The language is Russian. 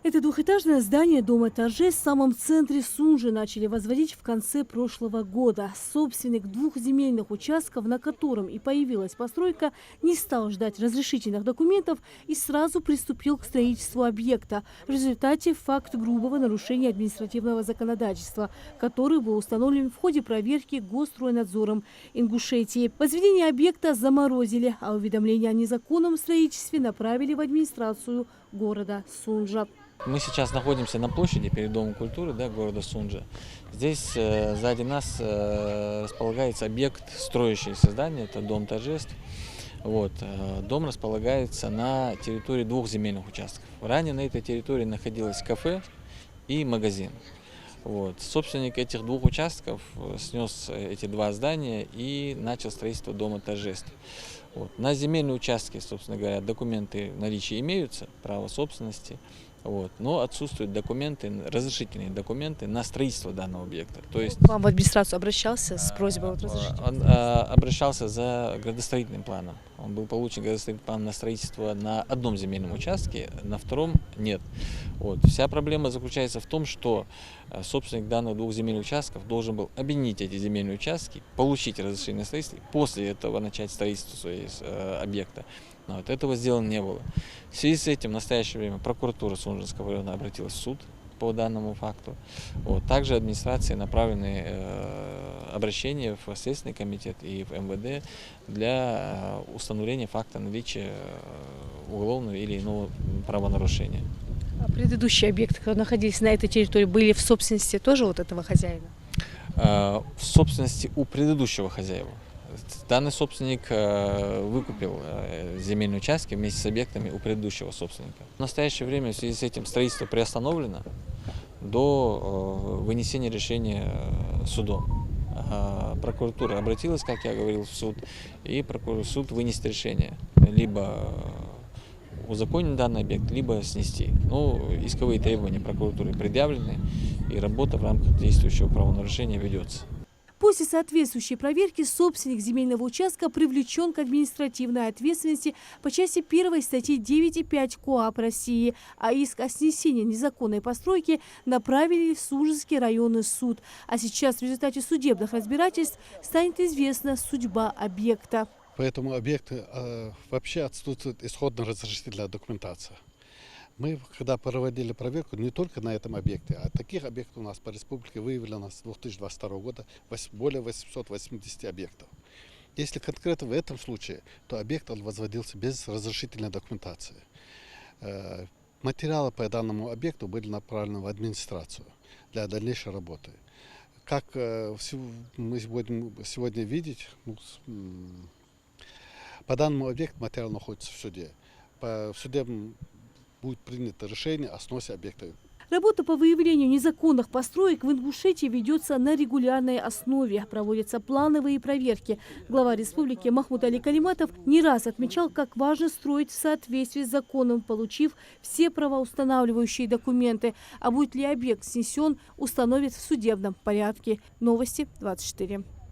Это двухэтажное здание Дома торжеств в самом центре Сунжи начали возводить в конце прошлого года. Собственник двух земельных участков, на котором и появилась постройка, не стал ждать разрешительных документов и сразу приступил к строительству объекта. В результате факт грубого нарушения административного законодательства, который был установлен в ходе проверки Госстройнадзором Ингушетии. Возведение объекта заморозили, а уведомление о незаконном строительстве направили в администрацию города Сунжа. Мы сейчас находимся на площади перед Домом культуры, города Сунжа. Здесь сзади нас располагается объект строящееся здание, это Дом торжеств. Дом располагается на территории двух земельных участков. Ранее на этой территории находилось кафе и магазин. Собственник этих двух участков снес эти два здания и начал строительство Дома торжеств. На земельные участки, собственно говоря, документы в наличии имеются, право собственности. Но отсутствуют документы, разрешительные документы на строительство данного объекта. То есть вам в администрацию обращался с просьбой разрешить? Он обращался за градостроительным планом. Он был получен градостроительный план на строительство на одном земельном участке, на втором нет. Вся проблема заключается в том, что собственник данных двух земельных участков должен был объединить эти земельные участки, получить разрешение на строительство, после этого начать строительство своего объекта. Этого сделано не было. В связи с этим в настоящее время прокуратура Сунжинского района обратилась в суд по данному факту. Также администрации направлены обращения в Следственный комитет и в МВД для установления факта наличия уголовного или иного правонарушения. А предыдущие объекты, которые находились на этой территории, были в собственности тоже этого хозяина? В собственности у предыдущего хозяина. Данный собственник выкупил земельные участки вместе с объектами у предыдущего собственника. В настоящее время в связи с этим строительство приостановлено до вынесения решения судом. Прокуратура обратилась, как я говорил, в суд, и суд вынесет решение. Либо узаконить данный объект, либо снести. Исковые требования прокуратуры предъявлены, и работа в рамках действующего правонарушения ведется. После соответствующей проверки собственник земельного участка привлечен к административной ответственности по части 1 статьи 9.5 КоАП России, а иск о снесении незаконной постройки направили в Сунжинский районный суд. А сейчас в результате судебных разбирательств станет известна судьба объекта. По этому объекту вообще отсутствует исходно-разрешительная документация. Мы, когда проводили проверку, не только на этом объекте, а таких объектов у нас по республике выявлено с 2022 года более 880 объектов. Если конкретно в этом случае, то объект возводился без разрешительной документации. Материалы по данному объекту были направлены в администрацию для дальнейшей работы. Как мы сегодня видеть, по данному объекту материал находится в суде. В суде будет принято решение о сносе объекта. Работа по выявлению незаконных построек в Ингушетии ведется на регулярной основе. Проводятся плановые проверки. Глава республики Махмуд Али Калиматов не раз отмечал, как важно строить в соответствии с законом, получив все правоустанавливающие документы. А будет ли объект снесен, установят в судебном порядке. Новости 24.